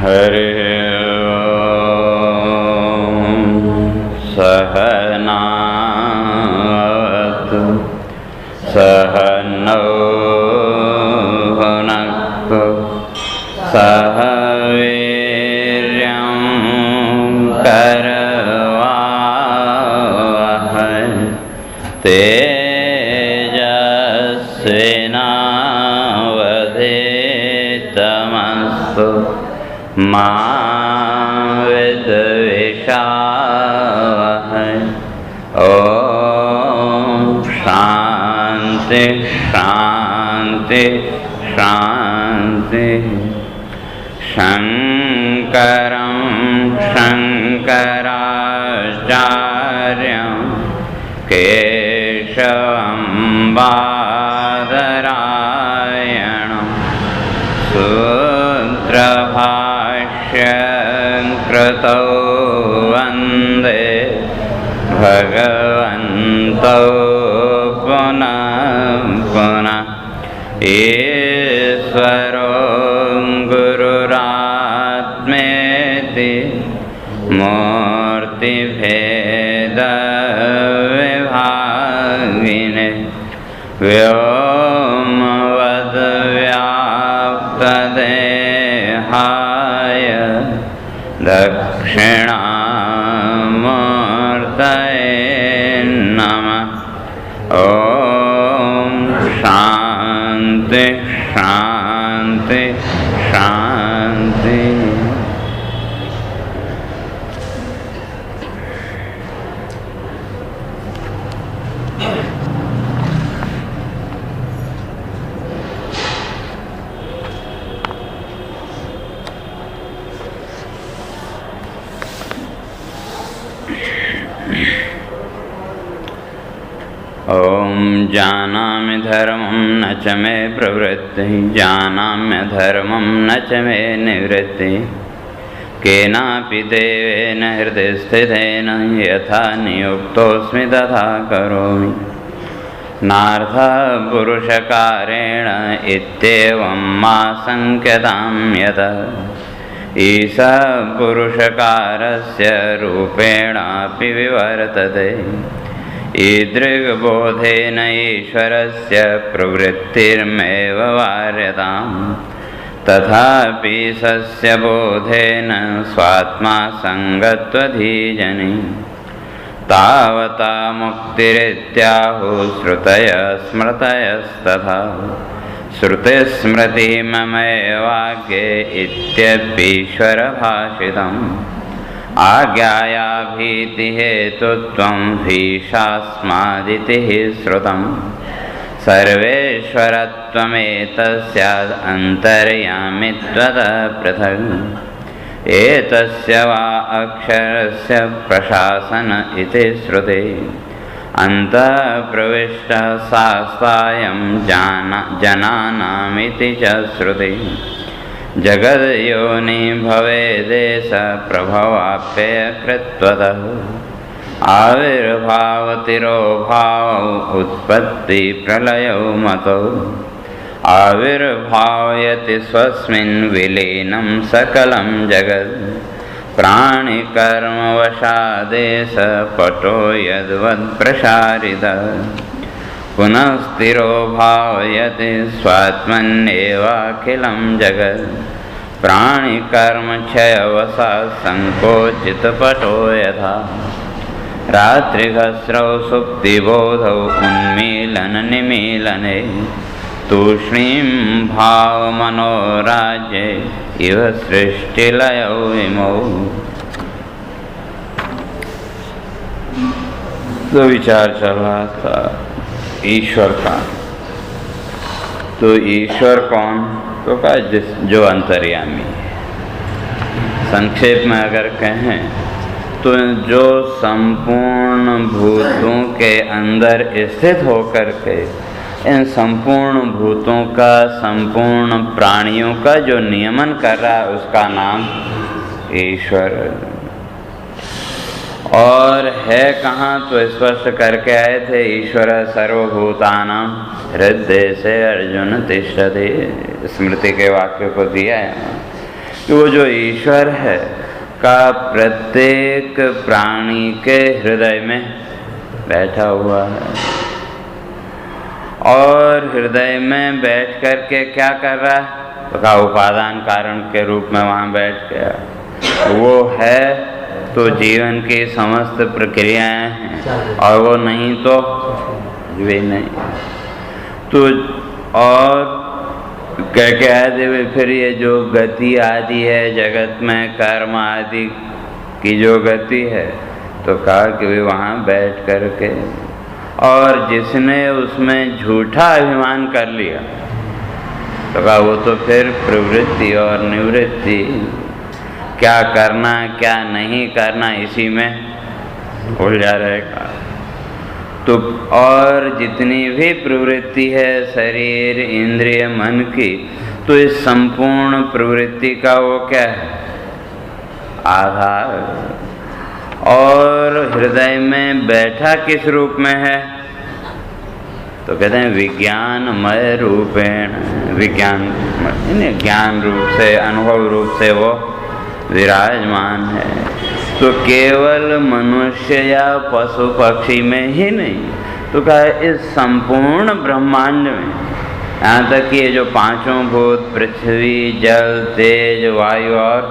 हरिः सहनावतु सहनौ भुनक्तु सह वीर्यं करवावहै तेजस्विनावधीतमस्तु मा विद्विषावहै। ॐ शान्ति शान्ति शान्ति। शङ्करं शङ्कराचार्यं केशवं बादरायणं सूत्रभाष्यं कृतौ वन्दे भगवन्तौ पुनः पुनः। ईश्वरो गुरुरात्मेति मूर्तिभेदविभागिने व्योमवद्व्याप्तदेहाय दक्षिणामूर्तये नमः। ॐ शान्ति शान्ति शान्ति। ॐ जानामि धर्मं न च मे प्रवृत्तिः जानाम्यधर्मं न च मे निवृत्तिः। केनापि देवेन हृदि स्थितेन यथा नियुक्तोऽस्मि तथा करोमि। नार्थपुरुषकारेण इत्येवं मा संख्यतां यतः ईशः पुरुषकारस्य रूपेणापि विवर्तते। ईदृग्बोधेन ईश्वरस्य प्रवृत्तिर्मेव वार्यताम् तथापि सस्य बोधेन स्वात्मा संगत्वधीजनि। तावता मुक्तिरित्याहुः श्रुतयः स्मृतयस्तथा। श्रुतिस्मृतिममेवाग्ये इत्यपीश्वरभाषितम्। आज्ञाया भीतिहेतुत्वं भीषास्मादिति श्रुतं। सर्वेश्वरत्वमेतस्याद् अन्तर्यामित्वतः पृथक्। एतस्य वा अक्षरस्य प्रशासन इति श्रुते। अन्तः प्रविष्टः शास्तायं जनानामिति च श्रुते। जगद्योनि भवेदेश प्रभवाप्यकृत्वतः। आविर्भावतिरोभावौ उत्पत्ति प्रलयौ मतौ। आविर्भावयति स्वस्मिन् विलीनं सकलं जगत्। प्राणिकर्मवशादेश पटो यद्वत्प्रसारितः। पुनः स्थिरो भावयति स्वात्मन्येवाखिलं जगत्। प्राणिकर्मक्षयवशात् संकोचितपटो यथा। रात्रिघस्रौ सुप्तिबोधौ उन्मीलननिमीलने। तूष्णीं भावमनोराज्ये इव सृष्टिलयौ इमौ। तो विचार चल रहा था ईश्वर का। तो ईश्वर कौन? तो का जो अंतर्यामी है। संक्षेप में अगर कहें तो जो संपूर्ण भूतों के अंदर स्थित होकर के इन संपूर्ण भूतों का, संपूर्ण प्राणियों का जो नियमन कर रहा है उसका नाम ईश्वर। और है कहाँ तो स्पष्ट करके आए थे। ईश्वर सर्वभूतानां हृदय से अर्जुन तिष्ठति। स्मृति के वाक्य को दिया है। कि वो जो ईश्वर है का प्रत्येक प्राणी के हृदय में बैठा हुआ है, और हृदय में बैठ कर के क्या कर रहा है? तो कहा उपादान कारण के रूप में वहाँ बैठ गया। वो है तो जीवन की समस्त प्रक्रियाएं हैं, और वो नहीं तो वे नहीं। तो और क्या है फिर ये जो गति आदि है जगत में, कर्म आदि की जो गति है, तो कहा कि वे वहाँ बैठ कर के, और जिसने उसमें झूठा अभिमान कर लिया तो कहा वो तो फिर प्रवृत्ति और निवृत्ति, क्या करना क्या नहीं करना, इसी में उलझा रहेगा। तो और जितनी भी प्रवृत्ति है शरीर इंद्रिय मन की, तो इस संपूर्ण प्रवृत्ति का वो क्या है? आधार। और हृदय में बैठा किस रूप में है? तो कहते हैं विज्ञानमय रूपेण, विज्ञान ज्ञान रूप से, अनुभव रूप से वो विराजमान है। तो केवल मनुष्य या पशु पक्षी में ही नहीं, तो कहा इस संपूर्ण ब्रह्मांड में, यहाँ तक कि ये जो पांचों भूत पृथ्वी जल तेज वायु और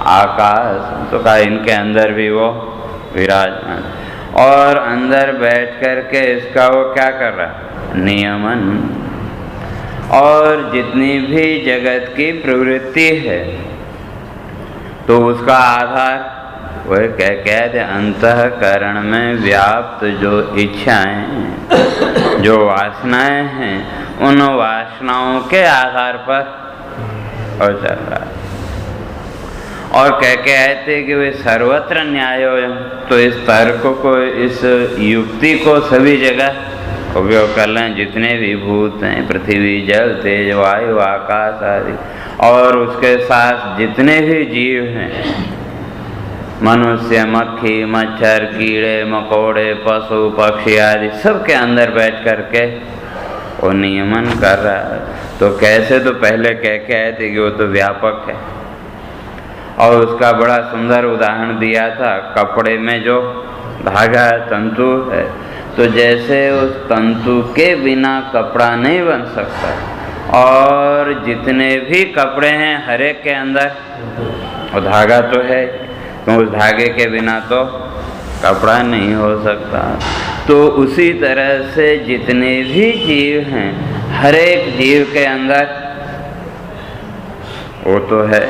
आकाश, तो कहा इनके अंदर भी वो विराजमान, और अंदर बैठ कर के इसका वो क्या कर रहा है? नियमन। और जितनी भी जगत की प्रवृत्ति है तो उसका आधार वह कहते अंतःकरण में व्याप्त जो इच्छाएं, जो वासनाएं हैं, उन वासनाओं के आधार पर और चल रहा है। और कहते कि वे सर्वत्र न्यायोयम, तो इस तर्क को, इस युक्ति को सभी जगह उपयोग कर लें। जितने भी भूत हैं, पृथ्वी जल तेज वायु आकाश आदि, और उसके साथ जितने भी जीव हैं, मनुष्य मक्खी मच्छर कीड़े मकोड़े पशु पक्षी आदि, सबके अंदर बैठ कर के वो नियमन कर रहा है। तो कैसे? तो पहले कह आए थे कि वो तो व्यापक है, और उसका बड़ा सुंदर उदाहरण दिया था कपड़े में जो धागा तंतु है, तो जैसे उस तंतु के बिना कपड़ा नहीं बन सकता, और जितने भी कपड़े हैं हर एक के अंदर वो धागा तो है, तो उस धागे के बिना तो कपड़ा नहीं हो सकता। तो उसी तरह से जितने भी जीव हैं, हर एक जीव के अंदर वो तो है।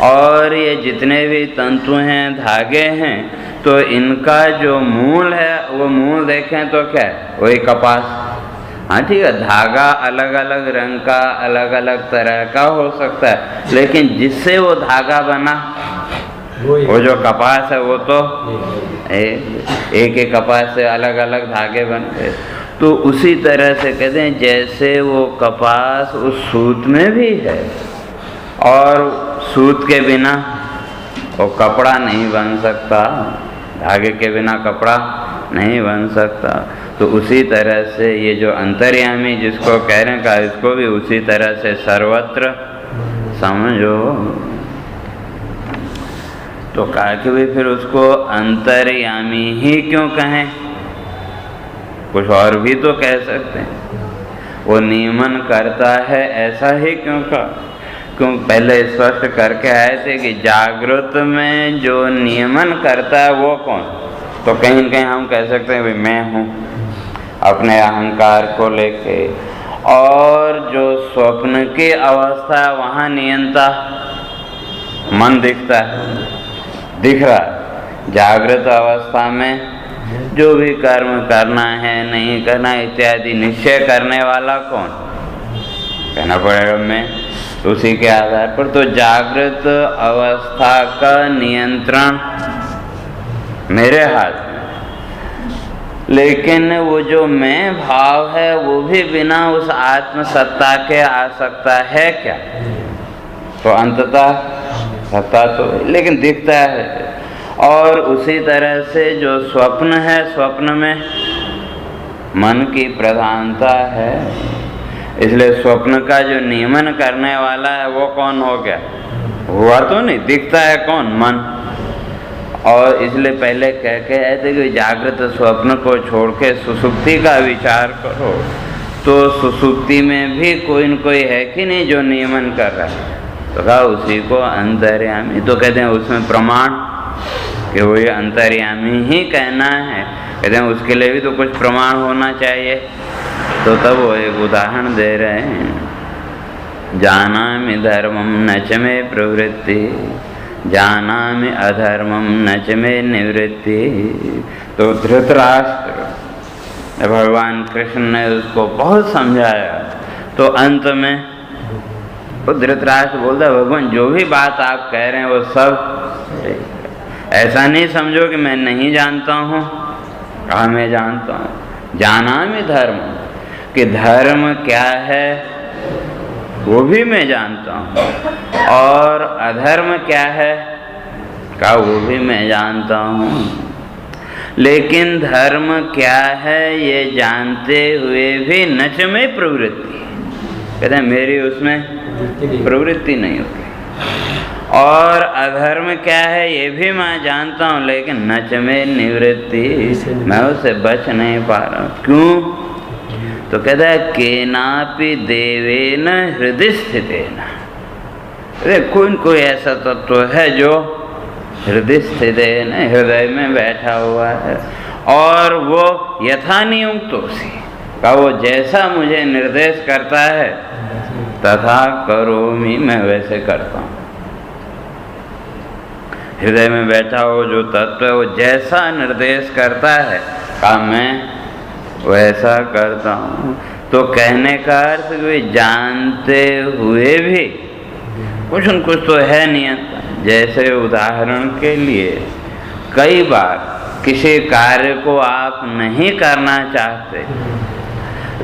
और ये जितने भी तंतु हैं धागे हैं, तो इनका जो मूल है, वो मूल देखें तो क्या है? वही कपास। हाँ ठीक है, धागा अलग अलग रंग का अलग अलग तरह का हो सकता है, लेकिन जिससे वो धागा बना वो जो कपास है, वो तो एक एक कपास से अलग अलग धागे बनते। तो उसी तरह से कहते हैं जैसे वो कपास उस सूत में भी है, और सूत के बिना वो कपड़ा नहीं बन सकता, धागे के बिना कपड़ा नहीं बन सकता। तो उसी तरह से ये जो अंतर्यामी जिसको कह रहे हैं, इसको भी उसी तरह से सर्वत्र समझो। तो कहा कि भाई फिर उसको अंतर्यामी ही क्यों कहें? कुछ और भी तो कह सकते हैं। वो नियमन करता है ऐसा ही क्यों कहा? क्यों पहले स्पष्ट करके आए थे कि जागृत में जो नियमन करता है वो कौन? तो कहीं न कहीं हम कह सकते हैं भाई मैं हूँ, अपने अहंकार को लेके। और जो स्वप्न की अवस्था है वहाँ नियंता मन दिखता है, दिख रहा है। जागृत अवस्था में जो भी कर्म करना है नहीं करना इत्यादि निश्चय करने वाला कौन? कहना पड़ेगा मैं। उसी के आधार पर तो जागृत अवस्था का नियंत्रण मेरे हाथ में, लेकिन वो जो मैं भाव है वो भी बिना उस आत्म सत्ता के आ सकता है क्या? तो अंततः सत्ता तो लेकिन दिखता है। और उसी तरह से जो स्वप्न है, स्वप्न में मन की प्रधानता है, इसलिए स्वप्न का जो नियमन करने वाला है वो कौन हो गया? हुआ तो नहीं, दिखता है कौन? मन। और इसलिए पहले कह के आए थे कि जागृत स्वप्न को छोड़ के सुसुप्ति का विचार करो। तो सुसुप्ति में भी कोई न कोई है कि नहीं जो नियमन कर रहा है? तो कहा उसी को अंतर्यामी। तो कहते हैं उसमें प्रमाण कि वो ये अंतर्यामी ही कहना है। कहते हैं उसके लिए भी तो कुछ प्रमाण होना चाहिए। तो तब वो एक उदाहरण दे रहे हैं, जानामि धर्मम न च मे प्रवृत्ति, जानामि अधर्मम न च मे निवृत्ति। तो धृतराष्ट्र भगवान कृष्ण ने उसको बहुत समझाया। तो अंत में वो धृतराष्ट्र बोलता, भगवान जो भी बात आप कह रहे हैं वो सब, ऐसा नहीं समझो कि मैं नहीं जानता हूँ। कहा मैं जानता हूँ। जानामि धर्म, कि धर्म क्या है वो भी मैं जानता हूँ, और अधर्म क्या है का वो भी मैं जानता हूँ। लेकिन धर्म क्या है ये जानते हुए भी न च मे प्रवृत्ति, कहते हैं मेरी उसमें प्रवृत्ति नहीं होती। और अधर्म क्या है ये भी मैं जानता हूँ, लेकिन न च मे निवृत्ति, मैं उससे बच नहीं पा रहा हूँ। क्यों? तो कहता है केनापि देवेन हृदय स्थितेन। कोई ऐसा तत्व है जो हृदय स्थित है, हृदय में बैठा हुआ है, और वो यथा नियुक्तोऽसि, का वो जैसा मुझे निर्देश करता है तथा करोमि, मैं वैसे करता हूँ। हृदय में बैठा हो जो तत्व है वो जैसा निर्देश करता है का मैं वैसा करता हूँ। तो कहने का अर्थ कि जानते हुए भी कुछ न कुछ तो है नियंत्रण। जैसे उदाहरण के लिए कई बार किसी कार्य को आप नहीं करना चाहते,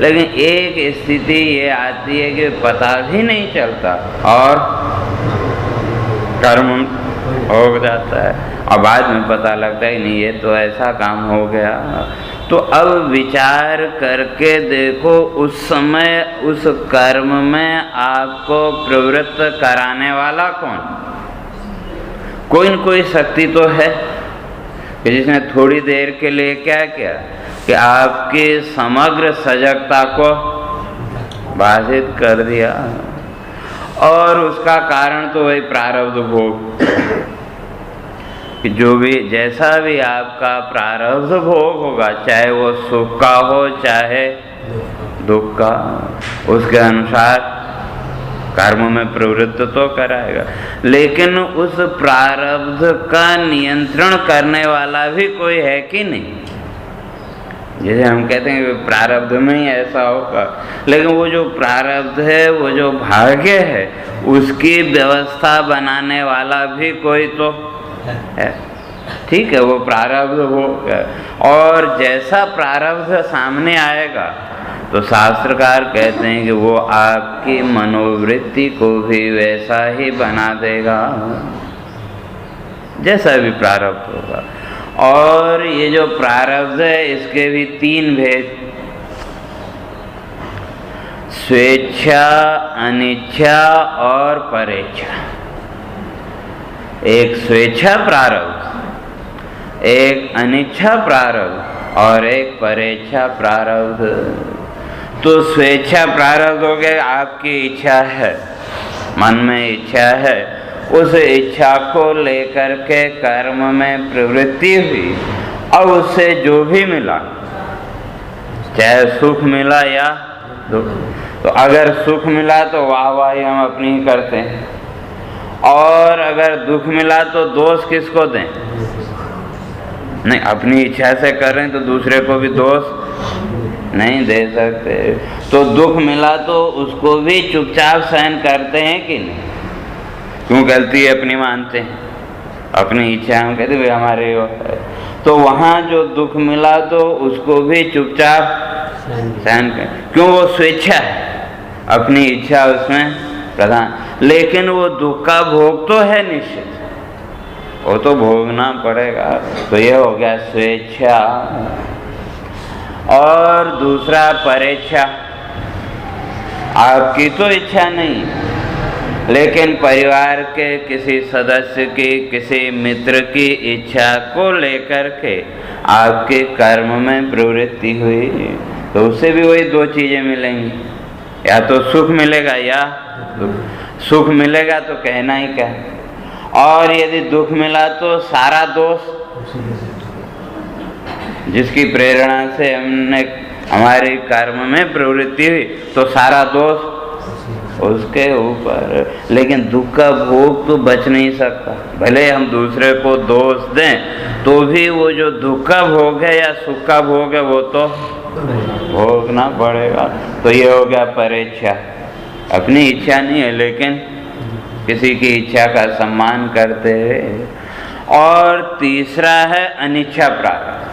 लेकिन एक स्थिति ये आती है कि पता भी नहीं चलता और कर्म हो जाता है, और बाद में पता लगता है नहीं ये तो ऐसा काम हो गया। तो अब विचार करके देखो उस समय उस कर्म में आपको प्रवृत्त कराने वाला कौन? कोई न कोई शक्ति तो है कि जिसने थोड़ी देर के लिए क्या किया कि आपकी समग्र सजगता को बाधित कर दिया। और उसका कारण तो वही प्रारब्ध भोग, कि जो भी जैसा भी आपका प्रारब्ध भोग होगा, चाहे वो सुख का हो चाहे दुख का, उसके अनुसार कर्म में प्रवृत्त तो कराएगा। लेकिन उस प्रारब्ध का नियंत्रण करने वाला भी कोई है कि नहीं? जैसे हम कहते हैं कि प्रारब्ध में ही ऐसा होगा, लेकिन वो जो प्रारब्ध है, वो जो भाग्य है, उसकी व्यवस्था बनाने वाला भी कोई तो है। ठीक है, वो प्रारब्ध होगा, और जैसा प्रारब्ध सामने आएगा तो शास्त्रकार कहते हैं कि वो आपकी मनोवृत्ति को भी वैसा ही बना देगा जैसा भी प्रारब्ध होगा। और ये जो प्रारब्ध है इसके भी तीन भेद, स्वेच्छा, अनिच्छा और परेच्छा। एक स्वेच्छा प्रारब्ध, एक अनिच्छा प्रारब्ध और एक परेच्छा प्रारब्ध। तो स्वेच्छा प्रारब्ध हो गया, आपकी इच्छा है, मन में इच्छा है, उस इच्छा को लेकर के कर्म में प्रवृत्ति हुई, और उससे जो भी मिला, चाहे सुख मिला या दुख, तो अगर सुख मिला तो वाहवाही हम अपनी ही करते हैं, और अगर दुख मिला तो दोष किसको दें? नहीं, अपनी इच्छा से कर रहे हैं तो दूसरे को भी दोष नहीं दे सकते। तो दुख मिला तो उसको भी चुपचाप सहन करते हैं कि नहीं? क्यों गलती अपनी मानते हैं, अपनी इच्छा हम कहते भाई हमारे वो है। तो वहाँ जो दुख मिला तो उसको भी चुपचाप सहन कर, क्यों? वो स्वेच्छा है, अपनी इच्छा उसमें प्रधान। लेकिन वो दुख का भोग तो है निश्चित, वो तो भोगना पड़ेगा। तो ये हो गया स्वेच्छा। और दूसरा परेच्छा, आपकी तो इच्छा नहीं, लेकिन परिवार के किसी सदस्य की, किसी मित्र की इच्छा को लेकर के आपके कर्म में प्रवृत्ति हुई, तो उससे भी वही दो चीजें मिलेंगी, या तो सुख मिलेगा या दुख। सुख मिलेगा तो कहना ही क्या, और यदि दुख मिला तो सारा दोष जिसकी प्रेरणा से हमने हमारे कर्म में प्रवृत्ति हुई, तो सारा दोष उसके ऊपर। लेकिन दुख का भोग तो बच नहीं सकता, भले हम दूसरे को दोष दें तो भी वो जो दुख का भोग है या सुख का भोग है वो तो भोगना पड़ेगा। तो ये हो गया परेच्छा, अपनी इच्छा नहीं है लेकिन किसी की इच्छा का सम्मान करते हैं। और तीसरा है अनिच्छा प्रारब्ध,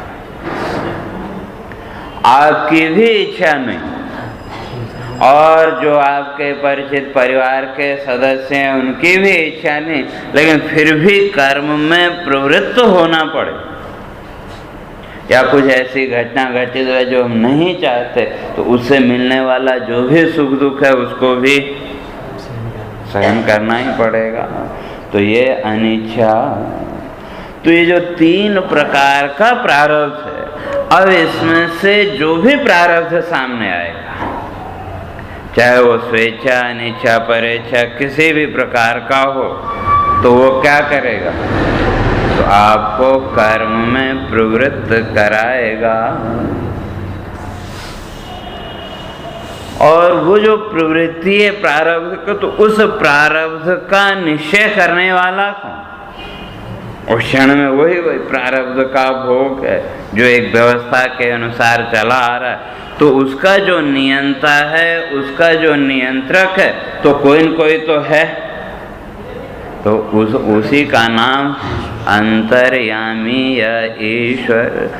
आपकी भी इच्छा नहीं और जो आपके परिचित परिवार के सदस्य हैं उनकी भी इच्छा नहीं, लेकिन फिर भी कर्म में प्रवृत्त होना पड़े, या कुछ ऐसी घटना घटित है जो हम नहीं चाहते, तो उससे मिलने वाला जो भी सुख दुख है उसको भी सहन करना ही पड़ेगा। तो ये अनिच्छा। तो ये जो तीन प्रकार का प्रारब्ध है, अब इसमें से जो भी प्रारब्ध सामने आएगा, चाहे वो स्वेच्छा, अनिच्छा, परेच्छा किसी भी प्रकार का हो, तो वो क्या करेगा, तो आपको कर्म में प्रवृत्त कराएगा। और वो जो प्रवृत्ति है प्रारब्ध का, तो उस प्रारब्ध का निश्चय करने वाला कौन? उस क्षण में वही प्रारब्ध का भोग है जो एक व्यवस्था के अनुसार चला आ रहा है, तो उसका जो नियंता है, उसका जो नियंत्रक है, तो कोई न कोई तो है, तो उसी का नाम अंतर्यामी या ईश्वर।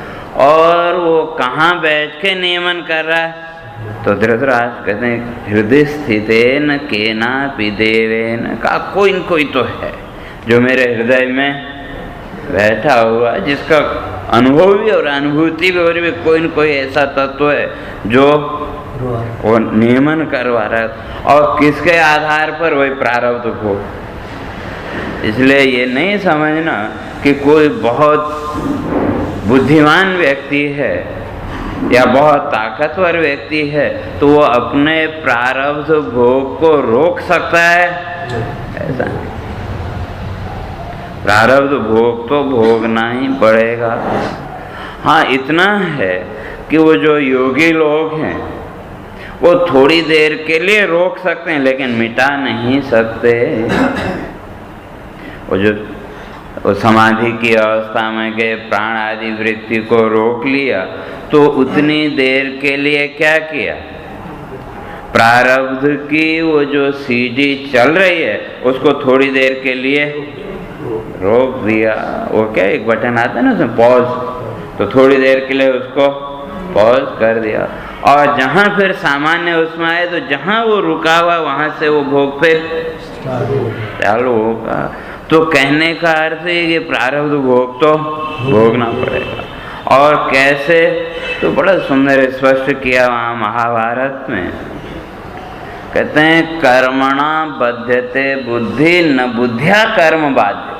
और वो कहाँ बैठ के नियमन कर रहा है, तो धृतराष्ट्र कहते हैं हृदय स्थितेन केनापि देवेन, का कोई न कोई तो है जो मेरे हृदय में बैठा हुआ, जिसका अनुभव भी और अनुभूति भी हो रही है, कोई न कोई ऐसा तत्व है जो वो नियमन करवा रहा है। और किसके आधार पर? वही प्रारब्ध को। इसलिए ये नहीं समझना कि कोई बहुत बुद्धिमान व्यक्ति है या बहुत ताकतवर व्यक्ति है तो वो अपने प्रारब्ध भोग को रोक सकता है, ऐसा नहीं। प्रारब्ध भोग तो भोगना ही पड़ेगा। हाँ, इतना है कि वो जो योगी लोग हैं वो थोड़ी देर के लिए रोक सकते हैं लेकिन मिटा नहीं सकते। वो समाधि की अवस्था में गए, प्राण आदि वृत्ति को रोक लिया, तो उतनी देर के लिए क्या किया, प्रारब्ध की वो जो सीढ़ी चल रही है उसको थोड़ी देर के लिए रोक दिया। वो क्या एक बटन आता है ना उसमें पॉज, तो थोड़ी देर के लिए उसको पॉज कर दिया। और जहाँ फिर सामान्य उसमें आए तो जहाँ वो रुका हुआ वहाँ से वो भोग फिर चालू होगा। तो कहने का अर्थ है कि प्रारब्ध भोग तो भोगना पड़ेगा। और कैसे, तो बड़ा सुंदर स्पष्ट किया वहाँ महाभारत में। कहते हैं कर्मणा बध्यते बुद्धि न बुद्धिया कर्म बाध्यते।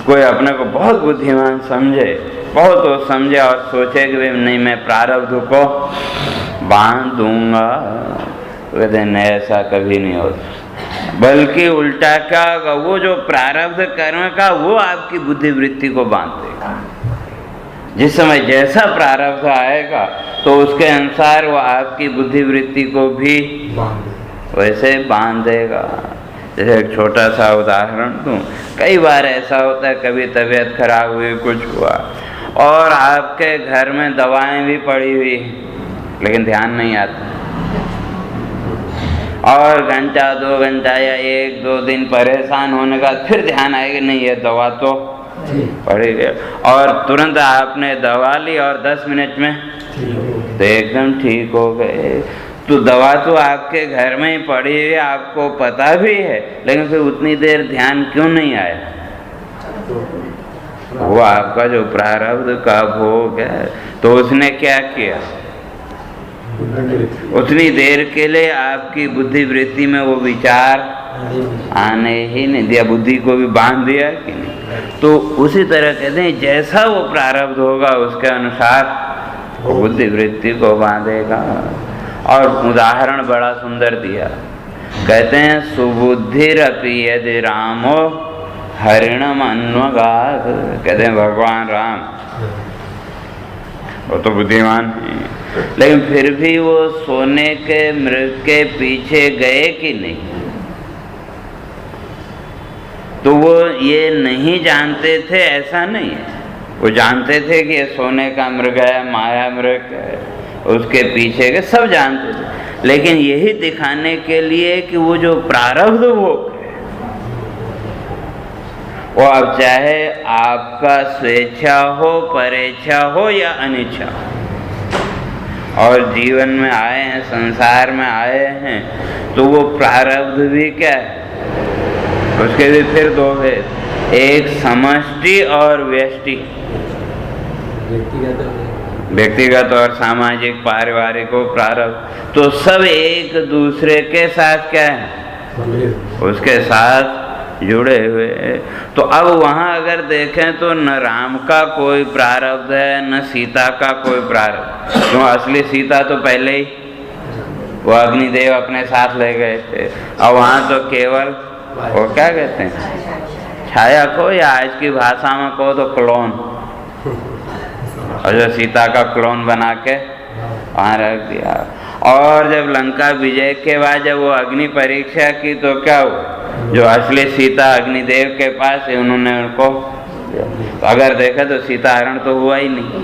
कोई अपने को बहुत बुद्धिमान समझे, बहुत वो समझे और सोचे कि नहीं मैं प्रारब्ध को बांध दूंगा, तो कहते हैं ऐसा कभी नहीं होता। बल्कि उल्टा क्या होगा, वो जो प्रारब्ध कर्म का वो आपकी बुद्धि वृत्ति को बांध देगा। जिस समय जैसा प्रारब्ध आएगा तो उसके अनुसार वो आपकी बुद्धि वृत्ति को भी वैसे बांध देगा। जैसे एक छोटा सा उदाहरण दूं, कई बार ऐसा होता है, कभी तबीयत खराब हुई, कुछ हुआ और आपके घर में दवाएं भी पड़ी हुई लेकिन ध्यान नहीं आता, और घंटा 2 घंटा या 1-2 दिन परेशान होने का फिर ध्यान आएगा नहीं ये दवा तो पड़ी है, और तुरंत आपने दवा ली और 10 मिनट में तो एकदम ठीक हो गए। तो दवा तो आपके घर में ही पड़ी हुई है, आपको पता भी है, लेकिन फिर उतनी देर ध्यान क्यों नहीं आया? वो आपका जो प्रारब्ध का भोग है। तो उसने क्या किया, उतनी देर के लिए आपकी बुद्धि वृत्ति में वो विचार आने ही नहीं दिया, बुद्धि को भी बांध दिया कि नहीं। तो उसी तरह कहते हैं जैसा वो प्रारब्ध होगा उसके अनुसार वो बुद्धि वृत्ति को बांधेगा। और उदाहरण बड़ा सुंदर दिया, कहते हैं सुबुद्धिरपि यदि रामो हरिणम अन्वगात। कहते हैं भगवान राम वो तो बुद्धिमान है, लेकिन फिर भी वो सोने के मृग के पीछे गए कि नहीं? तो वो ये नहीं जानते थे ऐसा नहीं है, वो जानते थे कि ये सोने का मृग है, माया मृग है, उसके पीछे के सब जानते थे, लेकिन यही दिखाने के लिए कि वो जो प्रारब्ध भोग है वो अब चाहे आपका स्वेच्छा हो, परेच्छा हो या अनिच्छा, और जीवन में आए हैं, संसार में आए हैं, तो वो प्रारब्ध भी क्या है, उसके भी फिर दो भेद, एक समष्टि और व्यष्टि, व्यक्तिगत और सामाजिक पारिवारिक को प्रारब्ध। तो सब एक दूसरे के साथ क्या है, उसके साथ जुड़े हुए। तो अब वहाँ अगर देखें तो न राम का कोई प्रारब्ध है, न सीता का कोई प्रारब्ध, क्यों? असली सीता तो पहले ही वो अग्निदेव अपने साथ ले गए थे, और वहाँ तो केवल वो क्या कहते हैं, छाया को, या आज की भाषा में कहो तो क्लोन, और जो सीता का क्लोन बना के वहाँ रख दिया। और जब लंका विजय के बाद जब वो अग्नि परीक्षा की तो क्या हुआ, जो असली सीता अग्निदेव के पास है उन्होंने उनको, तो अगर देखा तो सीता हरण तो हुआ ही नहीं,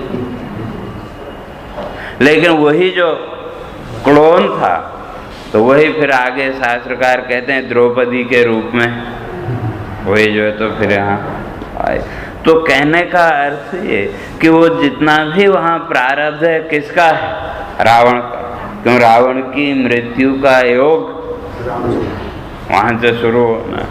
लेकिन वही जो क्लोन था तो वही फिर आगे शास्त्रकार कहते हैं द्रौपदी के रूप में वही जो है तो फिर यहाँ आए। तो कहने का अर्थ ये कि वो जितना भी वहाँ प्रारब्ध है किसका है, रावण का, क्यों? रावण की मृत्यु का योग वहाँ से शुरू होना,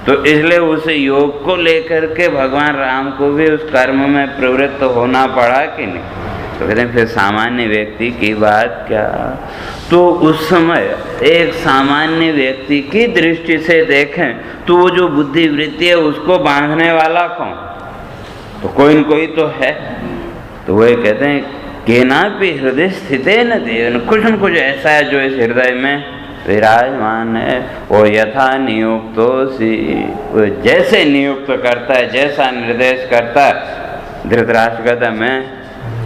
तो इसलिए उस योग को लेकर के भगवान राम को भी उस कर्म में प्रवृत्त होना पड़ा कि नहीं। तो कहते हैं फिर सामान्य व्यक्ति की बात क्या। तो उस समय एक सामान्य व्यक्ति की दृष्टि से देखें तो वो जो बुद्धि वृत्ति है उसको बांधने वाला कौन, तो कोई न कोई तो है। तो वही कहते हैं केनापि हृदय स्थिते न देव, कुछ न कुछ ऐसा है जो इस हृदय में विराजमान है। वो यथा नियुक्तोसि, वो जैसे नियुक्त करता है, जैसा निर्देश करता है, धृतराष्ट्र कहता है मैं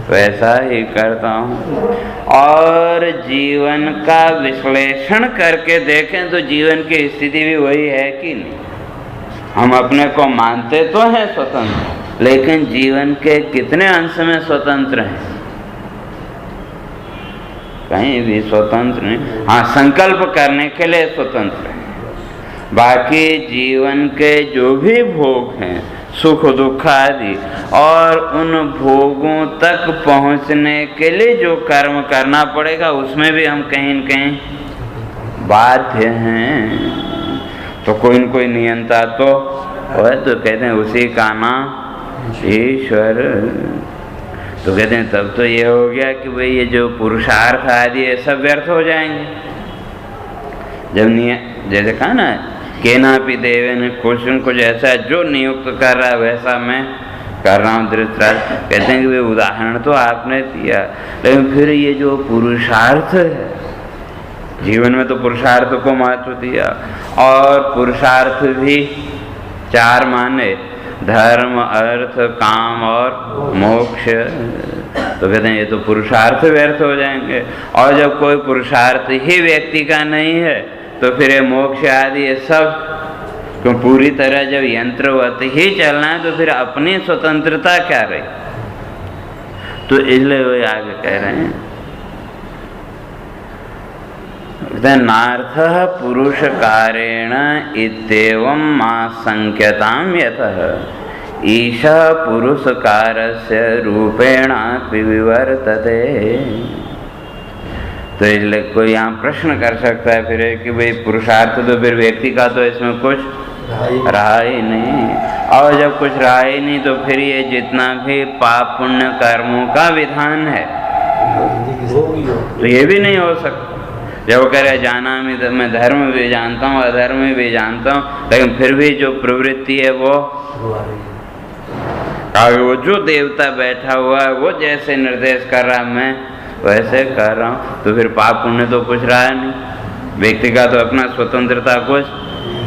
वैसा ही करता हूँ। और जीवन का विश्लेषण करके देखें तो जीवन की स्थिति भी वही है कि नहीं। हम अपने को मानते तो हैं स्वतंत्र, लेकिन जीवन के कितने अंश में स्वतंत्र हैं? कहीं भी स्वतंत्र नहीं। हाँ, संकल्प करने के लिए स्वतंत्र है, बाकी जीवन के जो भी भोग हैं, सुख दुख आदि, और उन भोगों तक पहुंचने के लिए जो कर्म करना पड़ेगा उसमें भी हम कहीं न कहीं बाध्य हैं। तो कोई न कोई नियंता तो वह, तो कहते हैं उसी का नाम ईश्वर। तो कहते हैं तब तो ये हो गया कि भाई ये जो पुरुषार्थ आदि ये सब व्यर्थ हो जाएंगे। जब जैसे कहा ना केनापि देवेन, कुछ न कुछ ऐसा जो नियुक्त कर रहा है वैसा मैं कर रहा हूँ। धृतराष्ट्र कहते हैं कि वे उदाहरण तो आपने दिया, लेकिन फिर ये जो पुरुषार्थ है, जीवन में तो पुरुषार्थ को महत्व दिया, और पुरुषार्थ भी चार माने, धर्म अर्थ काम और मोक्ष। तो कहते हैं ये तो पुरुषार्थ व्यर्थ हो जाएंगे। और जब कोई पुरुषार्थ ही व्यक्ति का नहीं है तो फिर ये मोक्ष आदि ये सब क्यों पूरी तरह जब यंत्रवत ही चलना है तो फिर अपनी स्वतंत्रता क्या रही। तो इसलिए वो आगे कह रहे हैं नार्थः पुरुष कारेण इत्येवं मा संख्यतां यतः ईशः पुरुषकारस्य रूपेणापि विवर्तते। तो इसलिए कोई यहाँ प्रश्न कर सकता है फिर कि भाई पुरुषार्थ तो फिर व्यक्ति का तो इसमें कुछ रहा ही नहीं, और जब कुछ रहा ही नहीं तो फिर ये जितना भी पाप पुण्य कर्मों का विधान है तो ये भी नहीं हो सकता। जब वो कह रहे जाना मैं धर्म भी जानता हूँ अधर्म भी जानता हूँ, लेकिन फिर भी जो प्रवृत्ति है वो वो जो देवता बैठा हुआ है वो जैसे निर्देश कर रहा मैं वैसे कर रहा हूँ, तो फिर पाप पुण्य तो कुछ रहा नहीं। व्यक्ति का तो अपना स्वतंत्रता कुछ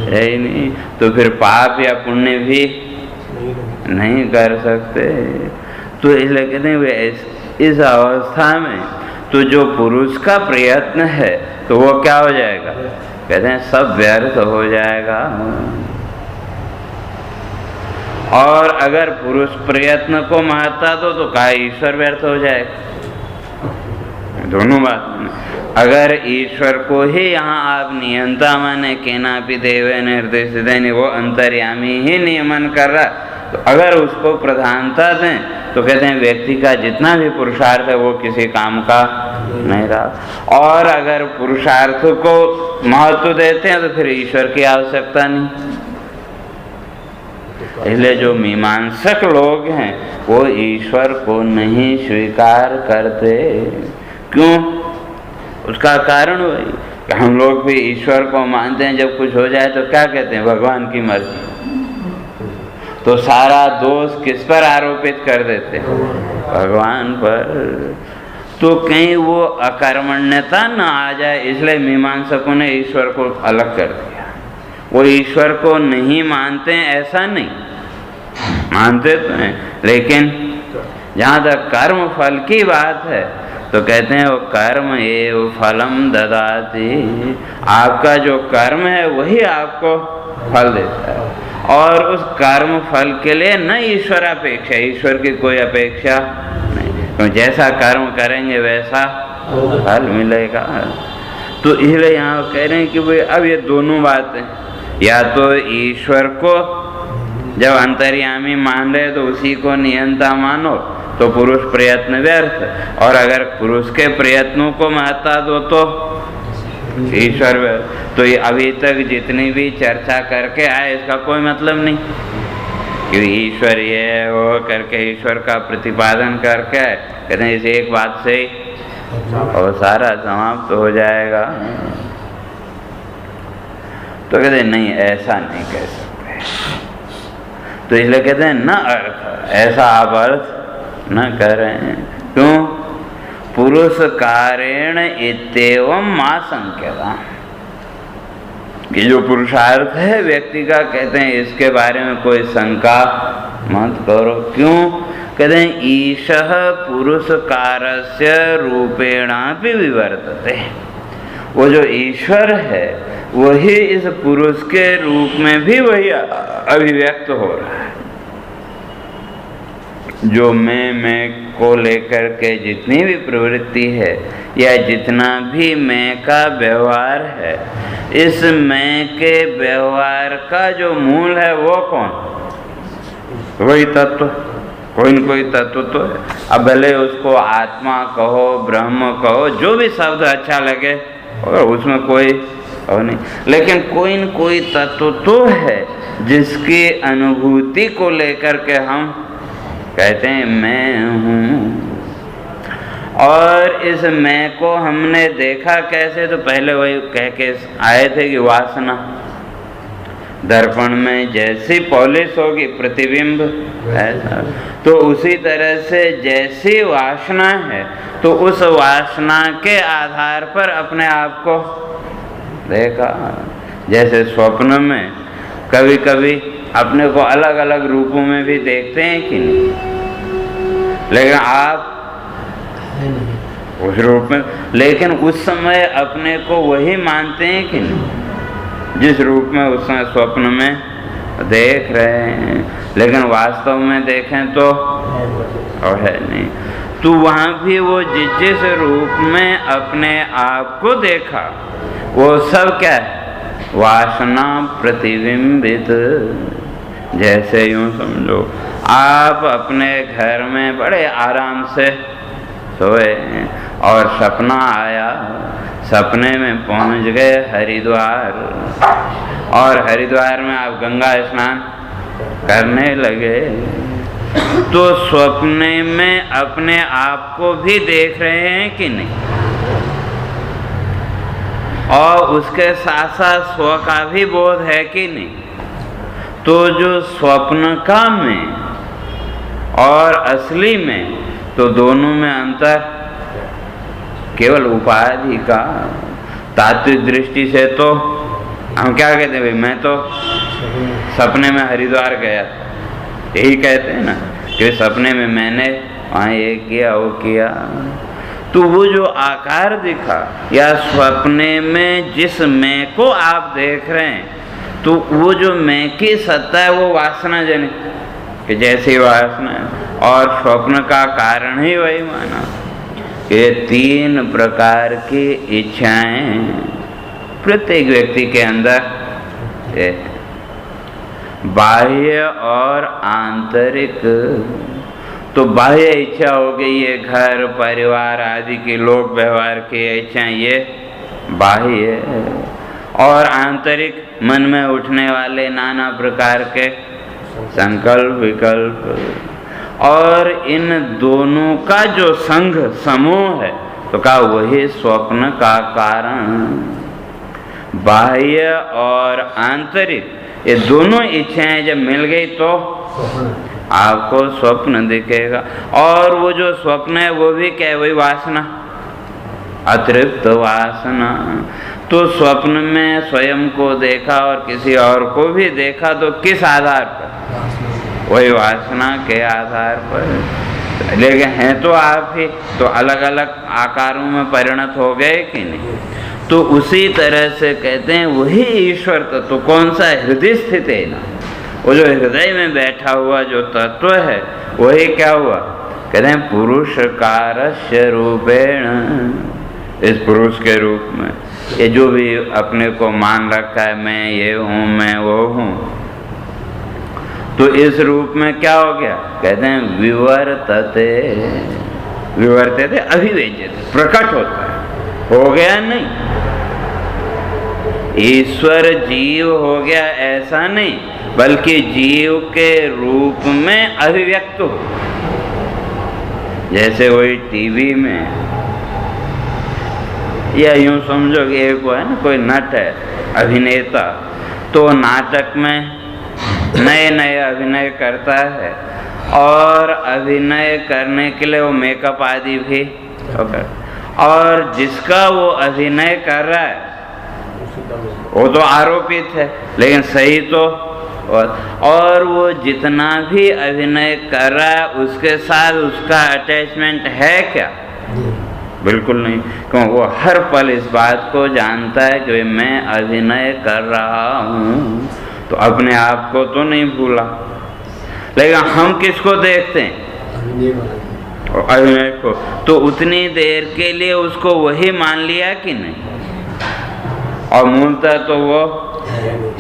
है ही नहीं, तो फिर पाप या पुण्य भी नहीं कर सकते। तो इसलिए कहते हैं इस अवस्था में तो जो पुरुष का प्रयत्न है तो वो क्या हो जाएगा, कहते हैं सब व्यर्थ हो जाएगा। और अगर पुरुष प्रयत्न को महत्ता दो तो कहा ईश्वर व्यर्थ हो जाएगा। दोनों बात, अगर ईश्वर को ही यहाँ आप नियंता माने केनापि देवे निर्देशित वो अंतर्यामी ही नियमन कर रहा, तो अगर उसको प्रधानता दें तो कहते हैं व्यक्ति का जितना भी पुरुषार्थ है वो किसी काम का नहीं रहा। और अगर पुरुषार्थ को महत्व देते हैं तो फिर ईश्वर की आवश्यकता नहीं। इसलिए जो मीमांसक लोग हैं वो ईश्वर को नहीं स्वीकार करते। क्यों? उसका कारण वही कि हम लोग भी ईश्वर को मानते हैं, जब कुछ हो जाए तो क्या कहते हैं, भगवान की मर्जी। तो सारा दोष किस पर आरोपित कर देते हैं, भगवान पर। तो कहीं वो अकर्मण्यता न आ जाए, इसलिए मीमांसकों ने ईश्वर को अलग कर दिया। वो ईश्वर को नहीं मानते हैं ऐसा नहीं, मानते तो हैं, लेकिन जहाँ तक कर्म फल की बात है तो कहते हैं वो कर्म एव फलम ददाति, आपका जो कर्म है वही आपको फल देता है। और उस कर्म फल के लिए न ईश्वर अपेक्षा, ईश्वर की कोई अपेक्षा नहीं, तो जैसा कर्म करेंगे वैसा फल मिलेगा। तो इसलिए यहाँ कह रहे हैं कि भाई अब ये दोनों बातें, या तो ईश्वर को जब अंतर्यामी मान रहे तो उसी को नियंता मानो तो पुरुष प्रयत्न व्यर्थ, और अगर पुरुष के प्रयत्नों को महत्ता दो तो ईश्वर व्यर्थ। तो ये अभी तक जितनी भी चर्चा करके आए इसका कोई मतलब नहीं कि ईश्वर ये वो करके ईश्वर का प्रतिपादन करके आए। कहते हैं इस एक बात से ही और सारा समाप्त हो जाएगा। तो कहते हैं नहीं, ऐसा नहीं कह सकते। तो इसलिए कहते हैं न अर्थ, ऐसा आप अर्थ न करें। क्यों? पुरुष कारेण इत्येवं मा संख्यता, कि जो पुरुषार्थ है व्यक्ति का, कहते हैं इसके बारे में कोई शंका मत करो। क्यों? कहते हैं ईशः पुरुष कारस्य रूपेणापि विवर्तते, वो जो ईश्वर है वही इस पुरुष के रूप में भी वही अभिव्यक्त हो रहा है। जो मैं को लेकर के जितनी भी प्रवृत्ति है या जितना भी मैं का व्यवहार है, इस मैं के व्यवहार का जो मूल है वो कौन? वही तत्व, कोई न कोई तत्व तो है। अब भले उसको आत्मा कहो, ब्रह्म कहो, जो भी शब्द अच्छा लगे, और उसमें कोई और नहीं, लेकिन कोई न कोई तत्व तो है जिसकी अनुभूति को लेकर के हम कहते हैं मैं हूँ। और इस मैं को हमने देखा कैसे? तो पहले वही कह के आए थे कि वासना, दर्पण में जैसी पॉलिश होगी प्रतिबिंब ऐसा, तो उसी तरह से जैसी वासना है तो उस वासना के आधार पर अपने आप को देखा। जैसे स्वप्न में कभी कभी अपने को अलग अलग रूपों में भी देखते हैं कि नहीं, लेकिन आप उस रूप में, लेकिन उस समय अपने को वही मानते हैं कि नहीं जिस रूप में उस समय स्वप्न में देख रहे हैं, लेकिन वास्तव में देखें तो है नहीं। तो वहाँ भी वो जिस रूप में अपने आप को देखा वो सब क्या है? वासना प्रतिबिंबित। जैसे यूँ समझो आप अपने घर में बड़े आराम से सोए और सपना आया, सपने में पहुंच गए हरिद्वार, और हरिद्वार में आप गंगा स्नान करने लगे। तो स्वप्न में अपने आप को भी देख रहे हैं कि नहीं, और उसके साथ साथ स्व का भी बोध है कि नहीं। तो जो स्वप्न का में और असली में, तो दोनों में अंतर केवल उपाधि का। तात्विक दृष्टि से तो हम क्या कहते हैं, भाई मैं तो सपने में हरिद्वार गया था, यही कहते हैं ना कि सपने में मैंने वहाँ ये किया वो किया। तो वो जो आकार दिखा या स्वप्ने में जिस मैं को आप देख रहे हैं, तो वो जो मैं की सत्ता है वो वासना जनित, कि जैसी वासना है, और स्वप्न का कारण ही वही माना। ये 3 प्रकार की इच्छाएं प्रत्येक व्यक्ति के अंदर है, बाह्य और आंतरिक। तो बाह्य इच्छा हो गई ये घर परिवार आदि के लोक व्यवहार की इच्छाएं, ये बाह्य। और आंतरिक मन में उठने वाले नाना प्रकार के संकल्प विकल्प, और इन दोनों का जो संघ समूह है तो का वही स्वप्न का कारण। बाह्य और आंतरिक ये दोनों इच्छाएं जब मिल गई तो आपको स्वप्न दिखेगा। और वो जो स्वप्न है वो भी क्या है, वही वासना, अतिरिक्त वासना। तो स्वप्न में स्वयं को देखा और किसी और को भी देखा, तो किस आधार पर, वही वासना के आधार पर। लेकिन हैं तो आप ही, तो अलग अलग आकारों में परिणत हो गए कि नहीं। तो उसी तरह से कहते हैं वही ईश्वर तत्व कौन सा, हृदय स्थित है ना, वो जो हृदय में बैठा हुआ जो तत्व है वही क्या हुआ, कहते हैं पुरुषकारस्य रूपेण, इस पुरुष के रूप में। ये जो भी अपने को मान रखा है मैं ये हूँ मैं वो हूँ, तो इस रूप में क्या हो गया, कहते हैं विवर्तते, विवर्तते अभिव्यज्यते, प्रकट होता है, हो गया नहीं। ईश्वर जीव हो गया ऐसा नहीं, बल्कि जीव के रूप में अभिव्यक्त हो। जैसे वही टीवी में, या यूं समझो कि एक है ना कोई नट है अभिनेता, तो नाटक में नए नए अभिनय करता है, और अभिनय करने के लिए वो मेकअप आदि भी होकर, और जिसका वो अभिनय कर रहा है वो तो आरोपित है, लेकिन सही तो, और वो जितना भी अभिनय कर रहा है उसके साथ उसका अटैचमेंट है क्या, बिल्कुल नहीं। क्यों, वो हर पल इस बात को जानता है कि मैं अभिनय कर रहा हूँ, तो अपने आप को तो नहीं भूला। लेकिन हम किसको देखते हैं, अभिनय को, तो उतनी देर के लिए उसको वही मान लिया कि नहीं, और मूलतः तो वो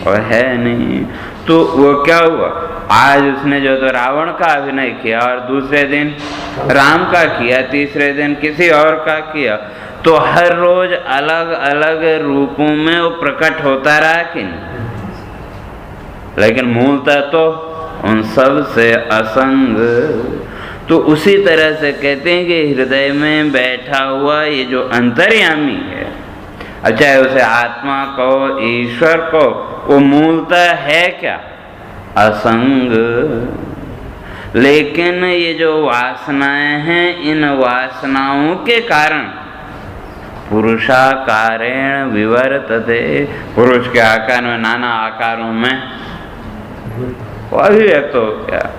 है नहीं। तो वो क्या हुआ, आज उसने जो तो रावण का अभिनय किया, और दूसरे दिन राम का किया, तीसरे दिन किसी और का किया, तो हर रोज अलग अलग रूपों में वो प्रकट होता रहा कि नहीं, लेकिन मूलतः तो उन सब से असंग। तो उसी तरह से कहते हैं कि हृदय में बैठा हुआ ये जो अंतर्यामी है, चाहे उसे आत्मा को ईश्वर को, वो मूलतः है क्या, असंग। लेकिन ये जो वासनाएं हैं, इन वासनाओं के कारण पुरुषाकारेण विवर्तते, पुरुष के आकार में नाना आकारों में वो अभिव्यक्त हो गया।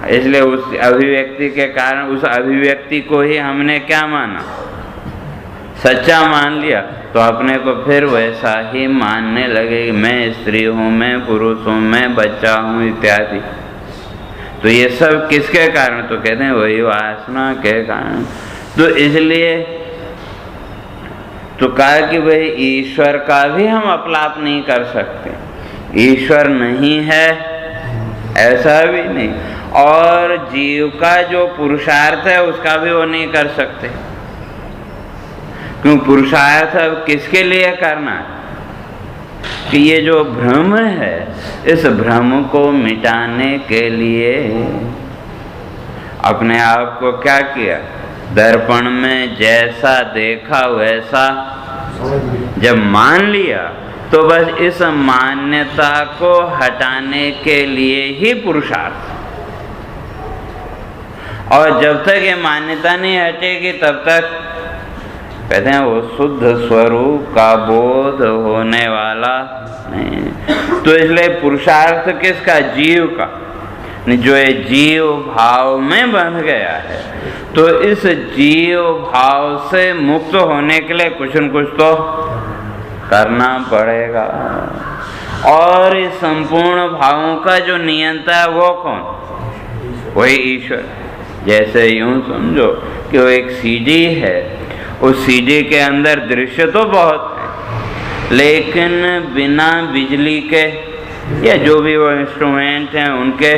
इसलिए उस अभिव्यक्ति के कारण उस अभिव्यक्ति को ही हमने क्या माना, सच्चा मान लिया, तो अपने को फिर वैसा ही मानने लगे कि मैं स्त्री हूँ, मैं पुरुष हूँ, मैं बच्चा हूँ इत्यादि। तो ये सब किसके कारण, तो कहते हैं वही वासना के कारण। तो इसलिए तो कहा कि भाई ईश्वर का भी हम अपलाप नहीं कर सकते, ईश्वर नहीं है ऐसा भी नहीं, और जीव का जो पुरुषार्थ है उसका भी वो नहीं कर सकते। क्यों, पुरुषार्थ अब किसके लिए करना है, कि ये जो भ्रम है इस भ्रम को मिटाने के लिए अपने आप को क्या किया, दर्पण में जैसा देखा वैसा जब मान लिया, तो बस इस मान्यता को हटाने के लिए ही पुरुषार्थ। और जब तक ये मान्यता नहीं हटेगी तब तक कहते हैं वो शुद्ध स्वरूप का बोध होने वाला नहीं। तो इसलिए पुरुषार्थ किसका, जीव का, जो ये जीव भाव में बंध गया है। तो इस जीव भाव से मुक्त होने के लिए कुछ न कुछ तो करना पड़ेगा। और इस संपूर्ण भावों का जो नियंता है वो कौन, वही ईश्वर। जैसे यूं समझो कि वो एक सीढ़ी है, उस सीढ़ी के अंदर दृश्य तो बहुत है, लेकिन बिना बिजली के या जो भी वो इंस्ट्रूमेंट हैं उनके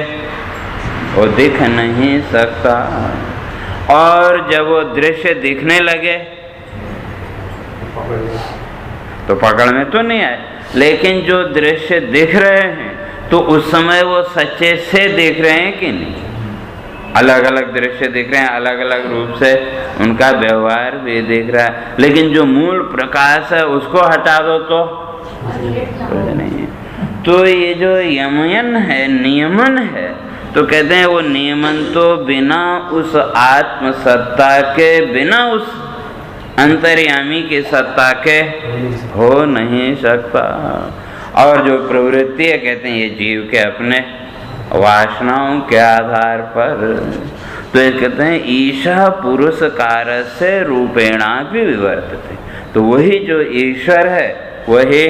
वो दिख नहीं सकता। और जब वो दृश्य दिखने लगे तो पकड़ में तो नहीं आए, लेकिन जो दृश्य दिख रहे हैं तो उस समय वो सच्चे से दिख रहे हैं कि नहीं। अलग अलग दृश्य दिख रहे हैं, अलग अलग रूप से उनका व्यवहार भी दिख रहा है, लेकिन जो मूल प्रकाश है उसको हटा दो तो कुछ नहीं है। तो ये जो यमन है, नियमन है, तो कहते हैं वो नियमन तो बिना उस आत्म सत्ता के, बिना उस अंतर्यामी की सत्ता के हो नहीं सकता। और जो प्रवृत्ति है कहते हैं ये जीव के अपने वासनाओं के आधार पर। तो ये कहते हैं ईशा पुरुष कार से रूपेणा भी विवर्तते। तो वही जो ईश्वर है वही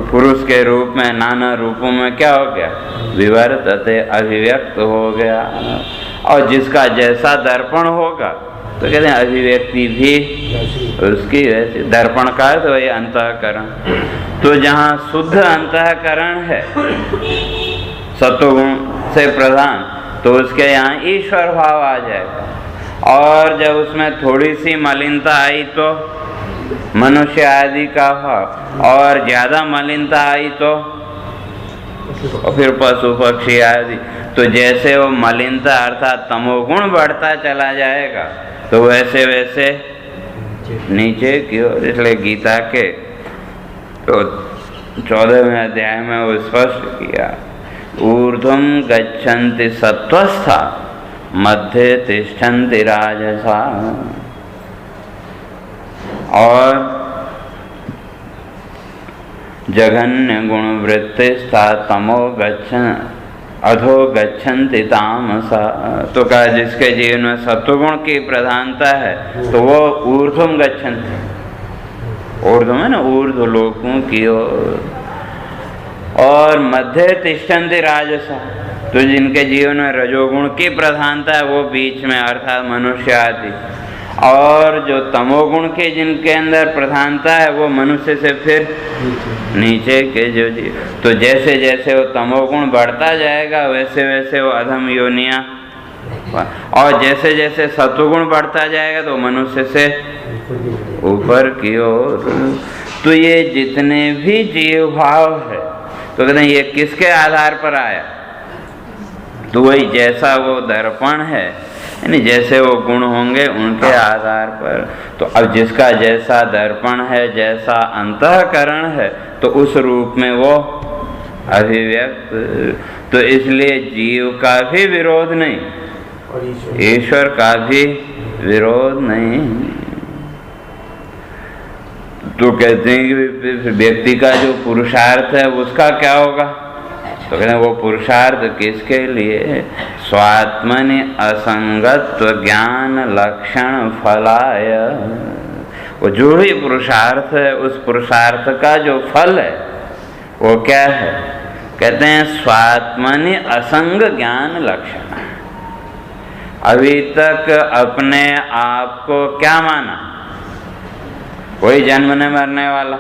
पुरुष के रूप में नाना रूपों में क्या हो गया, विवर्तते, अभिव्यक्त हो गया। और जिसका जैसा दर्पण होगा तो कहते हैं अभिव्यक्ति भी उसकी वैसी। दर्पण का तो वही अंतःकरण। तो जहाँ शुद्ध अंतःकरण है सत्वगुण से प्रधान, तो उसके यहाँ ईश्वर भाव आ जाएगा। और जब उसमें थोड़ी सी मलिनता आई तो मनुष्य आदि का भाव, और ज्यादा मलिनता आई तो फिर पशु पक्षी आदि। तो जैसे वो मलिनता अर्थात तमोगुण बढ़ता चला जाएगा तो वैसे वैसे नीचे की ओर। इसलिए गीता के तो 14वें अध्याय में वो स्पष्ट किया, ऊर्ध्वं गच्छन्ति सत्वस्था मध्ये तिष्ठन्ति राजसा। और जघन्य गुण वृत्तिस्था तमो गच्छन् अधो गच्छन्ति तामसा। तो कहा जिसके जीवन में सत्वगुण की प्रधानता है तो वो ऊर्ध्वं गच्छन्ति, ऊर्ध्व है ना, ऊर्ध्व लोकों की ओर। और मध्य तिष्ठन्ति राजसा, तो जिनके जीवन में रजोगुण की प्रधानता है वो बीच में अर्थात मनुष्य आदि। और जो तमोगुण के जिनके अंदर प्रधानता है वो मनुष्य से फिर नीचे के जो जीव। तो जैसे जैसे वो तमोगुण बढ़ता जाएगा वैसे वैसे वो अधम योनियां, और जैसे जैसे सत्वगुण बढ़ता जाएगा तो मनुष्य से ऊपर की ओर। तो ये जितने भी जीव भाव है तो कहते हैं ये किसके आधार पर आया, तो वही जैसा वो दर्पण है, यानी जैसे वो गुण होंगे उनके आधार पर। तो अब जिसका जैसा दर्पण है, जैसा अंतःकरण है, तो उस रूप में वो अभिव्यक्त। तो इसलिए जीव का भी विरोध नहीं, ईश्वर का भी विरोध नहीं। तो कहते हैं कि व्यक्ति का जो पुरुषार्थ है उसका क्या होगा, तो कहते हैं वो पुरुषार्थ किसके लिए, स्वात्मनि असंगत्व ज्ञान लक्षण फलाय। वो जो भी पुरुषार्थ है उस पुरुषार्थ का जो फल है वो क्या है, कहते हैं स्वात्मनि असंग ज्ञान लक्षण। अभी तक अपने आप को क्या माना, वही जन्मने मरने वाला,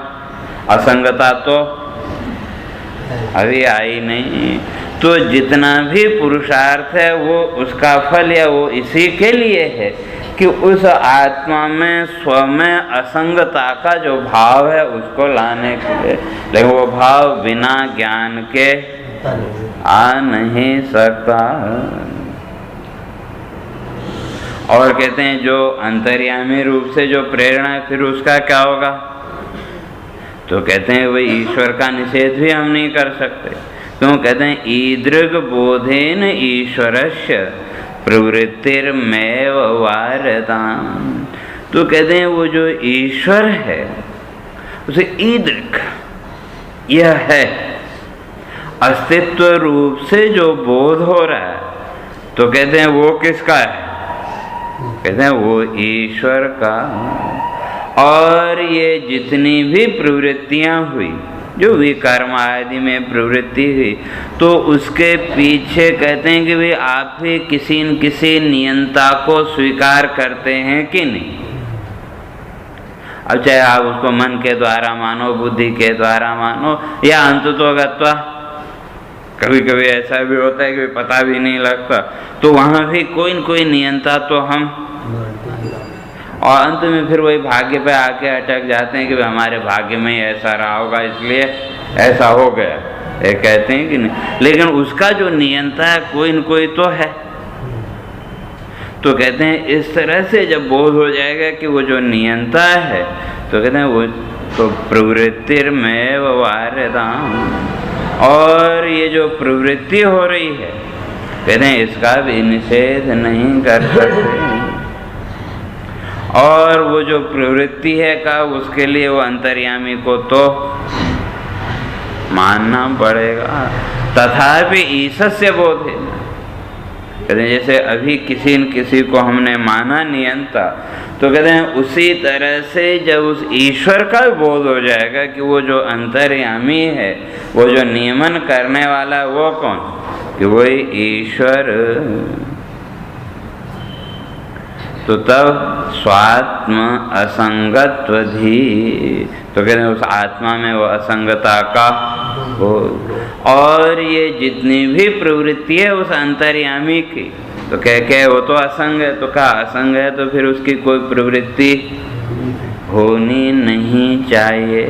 असंगता तो अभी आई नहीं। तो जितना भी पुरुषार्थ है वो उसका फल या वो इसी के लिए है कि उस आत्मा में स्व में असंगता का जो भाव है उसको लाने के लिए। लेकिन वो भाव बिना ज्ञान के आ नहीं सकता। और कहते हैं जो अंतर्यामी रूप से जो प्रेरणा है फिर उसका क्या होगा? तो कहते हैं वही ईश्वर का निषेध भी हम नहीं कर सकते। क्यों? कहते हैं ईदृग बोधेन ईश्वरस्य प्रवृत्तिर्मेव वारताम। तो कहते हैं वो जो ईश्वर है उसे ईदृग, यह है अस्तित्व रूप से जो बोध हो रहा है, तो कहते हैं वो किसका है? कहते हैं वो ईश्वर का। और ये जितनी भी प्रवृत्तियां हुई, जो भी कर्म आदि में प्रवृत्ति हुई, तो उसके पीछे कहते हैं कि भाई आप भी किसी न किसी नियंता को स्वीकार करते हैं कि नहीं। अब चाहे आप उसको मन के द्वारा मानो, बुद्धि के द्वारा मानो, या अंततोगत्वा कभी कभी ऐसा भी होता है कि पता भी नहीं लगता, तो वहाँ भी कोई न कोई नियंता तो हम, और अंत में फिर वही भाग्य पे आके अटक जाते हैं कि हमारे भाग्य में ही ऐसा रहा होगा इसलिए ऐसा हो गया, ये कहते हैं कि नहीं। लेकिन उसका जो नियंता है कोई न कोई तो है। तो कहते हैं इस तरह से जब बोध हो जाएगा कि वो जो नियंता है, तो कहते हैं वो तो प्रवृत्तिर्मेव वारताम। और ये जो प्रवृत्ति हो रही है, कहते हैं इसका भी निषेध नहीं कर सकते। और वो जो प्रवृत्ति है का, उसके लिए वो अंतर्यामी को तो मानना पड़ेगा। तथापि ईशस्य बोधे, कहते हैं जैसे अभी किसी न किसी को हमने माना नियंता, तो कहते हैं उसी तरह से जब उस ईश्वर का बोध हो जाएगा कि वो जो अंतर्यामी है, वो जो नियमन करने वाला है, वो कौन? कि वही ईश्वर। तो तब स्वात्म असंगत्वधि, तो कहते हैं उस आत्मा में वो असंगता का हो। और ये जितनी भी प्रवृत्ति है उस अंतर्यामी की, तो कह वो तो असंग है, तो कहा असंग है तो फिर उसकी कोई प्रवृत्ति होनी नहीं चाहिए।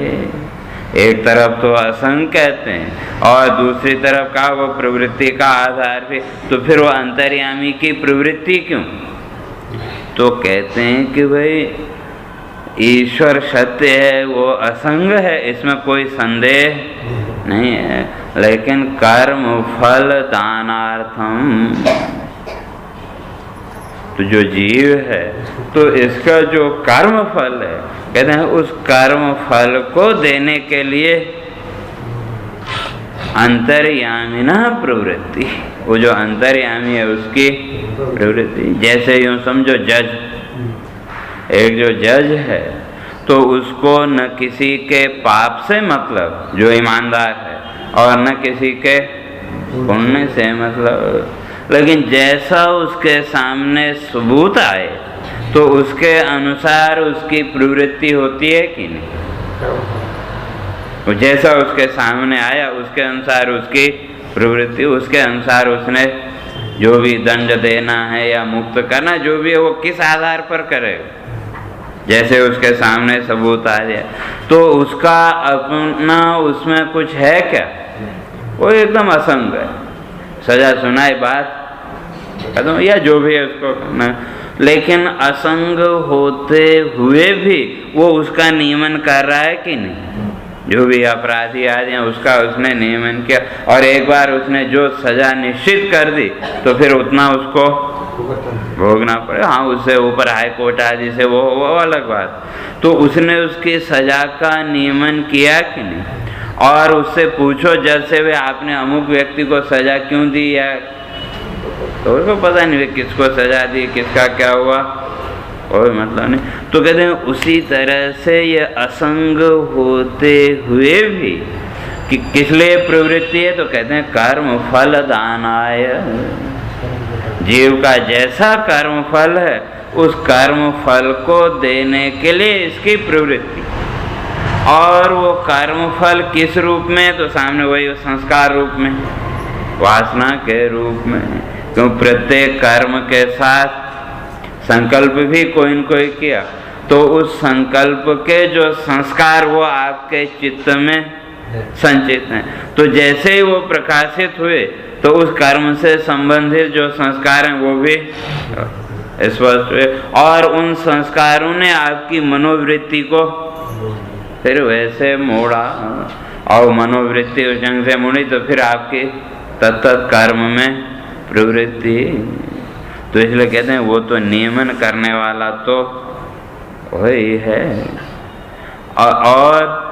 एक तरफ तो असंग कहते हैं और दूसरी तरफ का वो प्रवृत्ति का आधार भी, तो फिर वो अंतर्यामी की प्रवृत्ति क्यों? तो कहते हैं कि भाई ईश्वर सत्य है, वो असंग है, इसमें कोई संदेह नहीं है। लेकिन कर्म फल दानार्थम, तो जो जीव है तो इसका जो कर्म फल है, कहते हैं उस कर्म फल को देने के लिए अंतर्यामिना प्रवृत्ति, वो जो अंतर्यामी है उसकी प्रवृत्ति। जैसे यूँ समझो जज, एक जो जज है तो उसको न किसी के पाप से मतलब, जो ईमानदार है, और न किसी के पुण्य से मतलब, लेकिन जैसा उसके सामने सबूत आए तो उसके अनुसार उसकी प्रवृत्ति होती है कि नहीं? वो जैसा उसके सामने आया उसके अनुसार उसकी प्रवृत्ति, उसके अनुसार उसने जो भी दंड देना है या मुक्त करना, जो भी है वो किस आधार पर करेगा, जैसे उसके सामने सबूत आ जाए। तो उसका अपना उसमें कुछ है क्या? वो एकदम असंग है, सजा सुनाई बात खत्म, या जो भी है उसको करना। लेकिन असंग होते हुए भी वो उसका नियमन कर रहा है कि नहीं? जो भी अपराधी आदि हैं उसका उसने नियमन किया, और एक बार उसने जो सजा निश्चित कर दी तो फिर उतना उसको भोगना पड़े। हाँ, उससे ऊपर हाई कोर्ट आदि से वो अलग बात। तो उसने उसकी सजा का नियमन किया कि नहीं? और उससे पूछो जज से, वे आपने अमुक व्यक्ति को सजा क्यों दी, या तो उसको पता नहीं किसको सजा दी, किसका क्या हुआ, कोई मतलब नहीं। तो कहते हैं उसी तरह से ये असंग होते हुए भी कि किस लिए प्रवृत्ति है, तो कहते हैं कर्म फल दानाय। जीव का जैसा कर्म फल है उस कर्म फल को देने के लिए इसकी प्रवृत्ति। और वो कर्म फल किस रूप में? तो सामने वही संस्कार रूप में, वासना के रूप में। क्यों? प्रत्येक कर्म के साथ संकल्प भी कोई न कोई किया, तो उस संकल्प के जो संस्कार वो आपके चित्त में संचित हैं। तो जैसे ही वो प्रकाशित हुए तो उस कर्म से संबंधित जो संस्कार हैं वो भी, स्पष्ट हुए, और उन संस्कारों ने आपकी मनोवृत्ति को फिर वैसे मोड़ा, और मनोवृत्ति उस ढंग से मुड़ी तो फिर आपके तत्त कर्म में प्रवृत्ति। तो इसलिए कहते हैं वो तो नियमन करने वाला तो वही है, और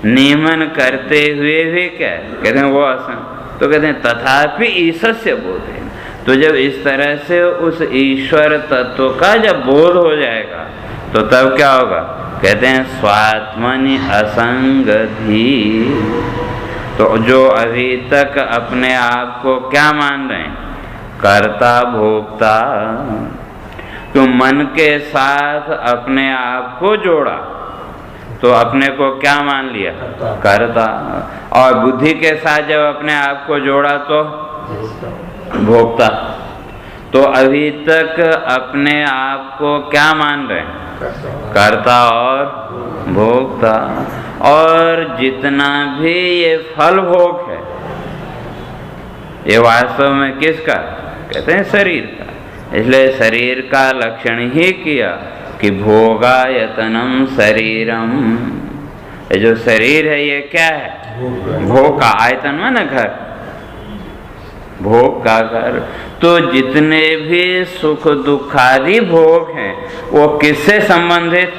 नियमन करते हुए भी क्या कहते हैं वो असंग। तो कहते हैं तथापि ईशस्य बोधे। तो जब इस तरह से उस ईश्वर तत्व का जब बोध हो जाएगा तो तब क्या होगा, कहते हैं स्वात्मनि असंगधि। तो जो अभी तक अपने आप को क्या मान रहे हैं, कर्ता भोक्ता, तो मन के साथ अपने आप को जोड़ा तो अपने को क्या मान लिया, कर्ता, और बुद्धि के साथ जब अपने आप को जोड़ा तो भोक्ता। तो अभी तक अपने आप को क्या मान रहे हैं, कर्ता और भोक्ता, और जितना भी ये फल भोग है ये वास्तव में किसका, कहते हैं शरीर का। इसलिए शरीर का लक्षण ही किया कि भोगायतनम शरीरम। ये जो शरीर है ये क्या है, भोग का आयतन में ना घर, भोग का घर। तो जितने भी सुख दुखादि भोग हैं वो किससे संबंधित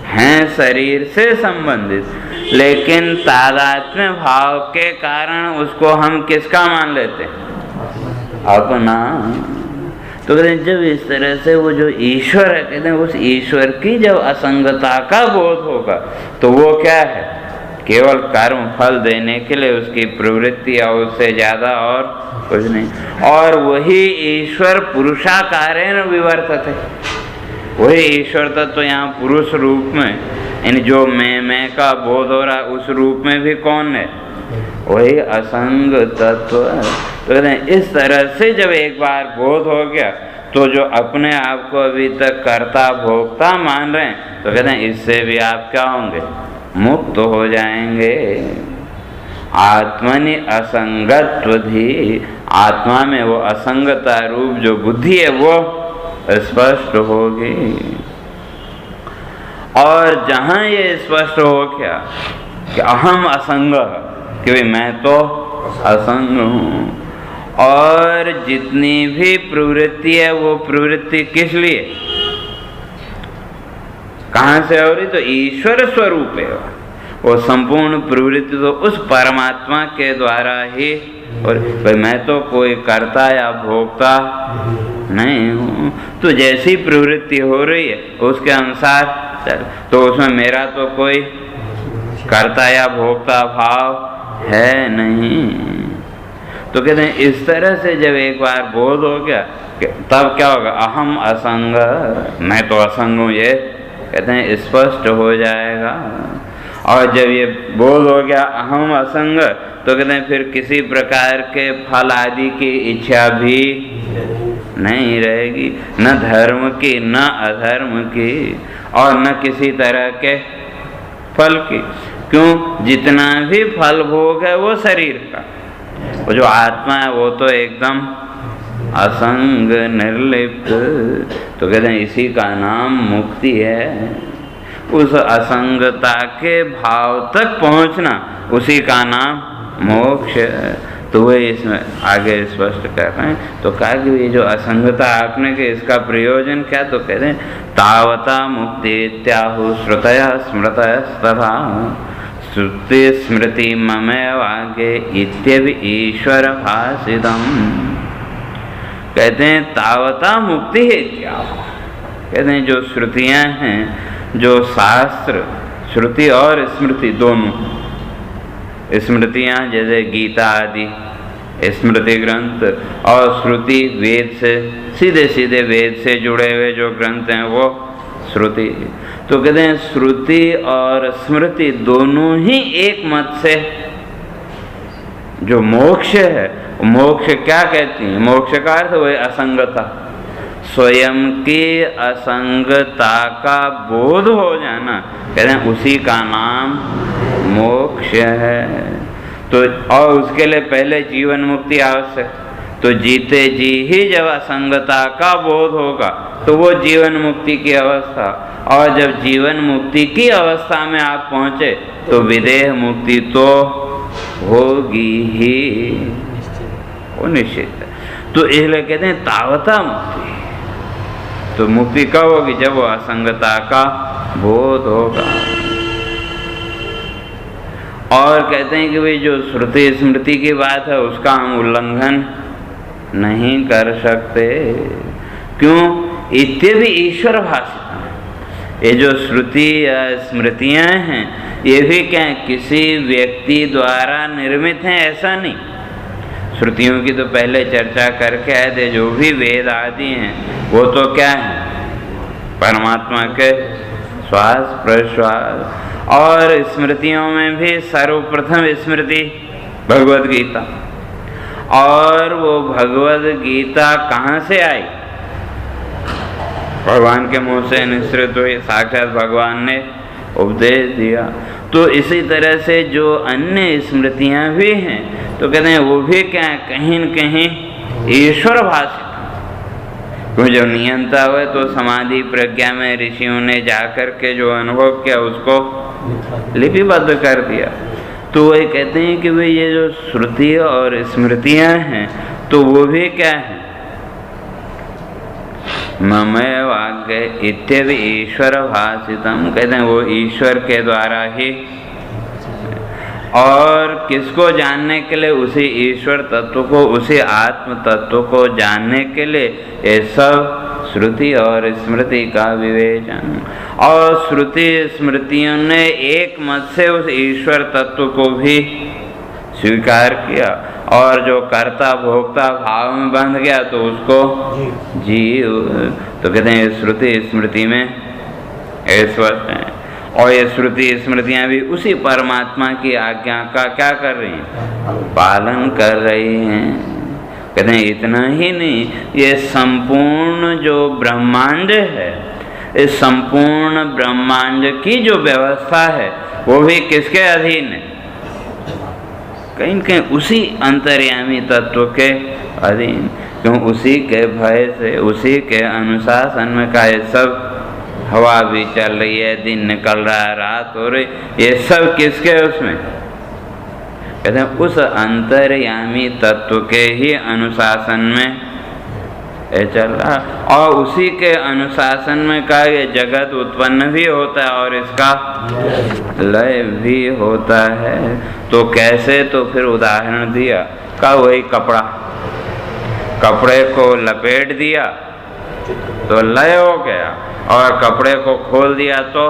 हैं, शरीर से संबंधित। लेकिन तादात्म्य भाव के कारण उसको हम किसका मान लेते हैं, अपना। तो कहते हैं जब इस तरह से वो जो ईश्वर है, कहते हैं उस ईश्वर की जब असंगता का बोध होगा तो वो क्या है, केवल कर्म फल देने के लिए उसकी प्रवृत्ति, और उससे ज्यादा और कुछ नहीं। और वही ईश्वर पुरुषाकारेण विवर्तते। वही ईश्वर तत्व यहाँ पुरुष रूप में, यानी जो मैं का बोध हो रहा है उस रूप में भी कौन है, वही असंग तत्व। तो कहते हैं इस तरह से जब एक बार बोध हो गया तो जो अपने आप को अभी तक कर्ता भोक्ता मान रहे हैं, तो कहते हैं इससे भी आप क्या होंगे, मुक्त हो जाएंगे। आत्मनि असंगत्वधि, आत्मा में वो असंगता रूप जो बुद्धि है वो स्पष्ट होगी। और जहाँ ये स्पष्ट हो गया कि अहम असंग, कि भाई मैं तो असंग हूँ, और जितनी भी प्रवृत्ति है वो प्रवृत्ति किस लिए, कहाँ से हो रही, तो ईश्वर स्वरूप है वो संपूर्ण प्रवृत्ति तो उस परमात्मा के द्वारा ही। और भाई मैं तो कोई कर्ता या भोक्ता नहीं हूँ। तो जैसी प्रवृत्ति हो रही है उसके अनुसार चल, तो उसमें मेरा तो कोई कर्ता या भोक्ता भाव है नहीं। तो कहते हैं इस तरह से जब एक बार बोध हो गया तब क्या होगा, अहम असंग, मैं तो असंग हूँ, ये कहते हैं स्पष्ट हो जाएगा। और जब ये बोध हो गया अहम असंग, तो कहते हैं फिर किसी प्रकार के फल आदि की इच्छा भी नहीं रहेगी, न धर्म की न अधर्म की, और न किसी तरह के फल की। क्यों, जितना भी फल भोग है वो शरीर का, वो जो आत्मा है वो तो एकदम असंग निर्लिप्त। तो कहते हैं इसी का नाम मुक्ति है। उस असंगता के भाव तक पहुंचना, उसी का नाम मोक्ष। तो वही इसमें आगे स्पष्ट कर रहे हैं। तो कहा कि ये जो असंगता आपने के इसका प्रयोजन क्या, तो कहते हैं तावता मुक्ति इत्याहु श्रुतयः स्मृतयस्तथा श्रुति स्मृति ममेवागे इत्यपि ईश्वर भासितम्। कहते हैं तावता मुक्ति है क्या, कहते हैं जो श्रुतियाँ हैं, जो शास्त्र, श्रुति और स्मृति दोनों, स्मृतियाँ जैसे गीता आदि स्मृति ग्रंथ, और श्रुति वेद से सीधे सीधे वेद से जुड़े हुए जो ग्रंथ हैं वो श्रुति। तो कहते हैं श्रुति और स्मृति दोनों ही एक मत से जो मोक्ष है, मोक्ष क्या कहती है, मोक्ष का अर्थ वही असंगता, स्वयं की असंगता का बोध हो जाना, कहते हैं उसी का नाम मोक्ष है। तो और उसके लिए पहले जीवन मुक्ति आवश्यक। तो जीते जी ही जब असंगता का बोध होगा तो वो जीवन मुक्ति की अवस्था, और जब जीवन मुक्ति की अवस्था में आप पहुंचे तो विदेह मुक्ति तो होगी ही, वो निश्चित है। तो इसलिए कहते हैं तावता मुक्ति। तो मुक्ति कब होगी? जब वो असंगता का बोध होगा। और कहते हैं कि भाई जो श्रुति स्मृति की बात है उसका हम उल्लंघन नहीं कर सकते। क्यों? इत्यपि ईश्वर भाषित। ये जो श्रुति या स्मृतियां हैं ये भी क्या है? किसी व्यक्ति द्वारा निर्मित हैं ऐसा नहीं। श्रुतियों की तो पहले चर्चा करके आए थे। जो भी वेद आदि हैं वो तो क्या है? परमात्मा के श्वास प्रश्वास। और स्मृतियों में भी सर्वप्रथम स्मृति भगवद गीता, और वो भगवद गीता कहाँ से आई? भगवान के मुंह से निश्चित हुई, साक्षात भगवान ने उपदेश दिया। तो इसी तरह से जो अन्य स्मृतियां भी हैं तो कहते हैं वो भी क्या है? कहीं न कहीं ईश्वर भाषित। क्यों? जब नियंता हुए तो समाधि प्रज्ञा में ऋषियों ने जाकर के जो अनुभव किया उसको लिपिबद्ध कर दिया। तो वही कहते हैं कि भाई ये जो श्रुति और स्मृतियां हैं तो वो भी क्या है? ममय वाक्य इत्यपि ईश्वर भाषितम। कहते हैं वो ईश्वर के द्वारा ही। और किसको जानने के लिए? उसी ईश्वर तत्व को, उसी आत्म तत्व को जानने के लिए ये सब श्रुति और स्मृति का विवेचन। और श्रुति स्मृतियों ने एक मत से उस ईश्वर तत्व को भी स्वीकार किया, और जो कर्ता भोक्ता भाव में बंध गया तो उसको जीव। तो कहते हैं श्रुति स्मृति में स्पष्ट है। और ये श्रुति स्मृतियां भी उसी परमात्मा की आज्ञा का क्या कर रही हैं? पालन कर रही हैं। कहते हैं इतना ही नहीं, ये संपूर्ण जो ब्रह्मांड है, इस संपूर्ण ब्रह्मांड की जो व्यवस्था है वो भी किसके अधीन है? कहीं कहीं उसी अंतर्यामी तत्व के अधीन। क्यों? उसी के भय से, उसी के अनुशासन में का ये सब हवा भी चल रही है, दिन निकल रहा है, रात हो रही, ये सब किसके उसमें? कहते हैं उस अंतर्यामी तत्व के ही अनुशासन में ये चल रहा। और उसी के अनुशासन में का ये जगत उत्पन्न भी होता है और इसका लय भी होता है। तो कैसे? तो फिर उदाहरण दिया का वही कपड़ा, कपड़े को लपेट दिया तो लय हो गया, और कपड़े को खोल दिया तो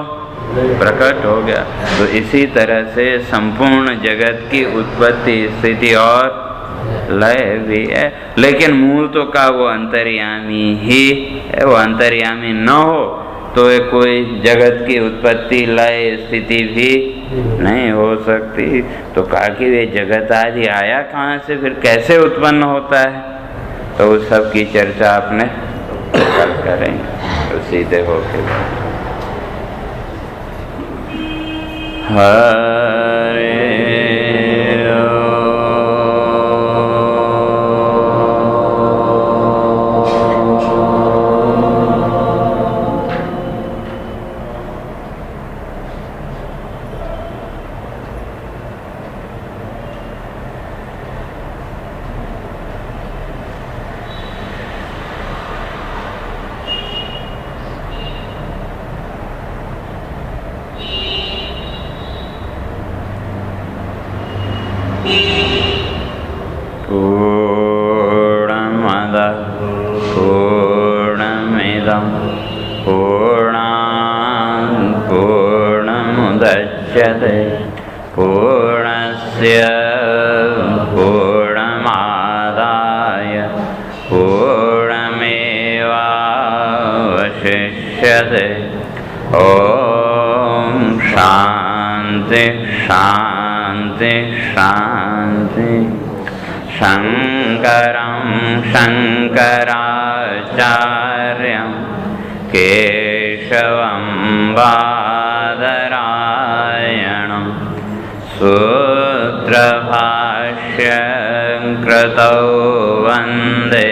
प्रकट हो गया। तो इसी तरह से संपूर्ण जगत की उत्पत्ति, स्थिति और लय भी है। लेकिन मूल तो का वो अंतर्यामी ही है। वो अंतर्यामी न हो तो ये कोई जगत की उत्पत्ति, लय, स्थिति भी नहीं हो सकती। तो कहा कि ये जगत आदि आया कहाँ से, फिर कैसे उत्पन्न होता है? तो उस सब की चर्चा आपने कल करेंगे। तो सीधे होके हरे पूर्णस्य पूर्णमादाय पूर्णमेवावशिष्यते। ओम शांति शांति शांति। शंकरं शंकराचार्यं केशवं बादरायणं सूत्रभाष्यं कृतौ वन्दे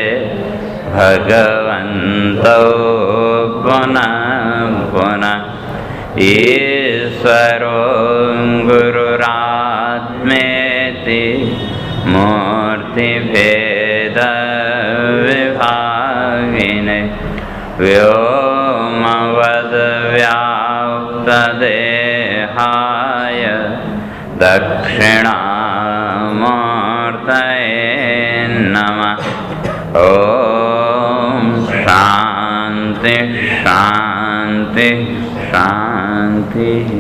भगवन्तौ पुनः पुनः। ईश्वरो गुरुरात्मेति मूर्तिभेदविभागिने व्योमवद्व्याप्तदेहाय दक्षिणामूर्तये नमः। ॐ शान्ति शान्ति शान्तिः।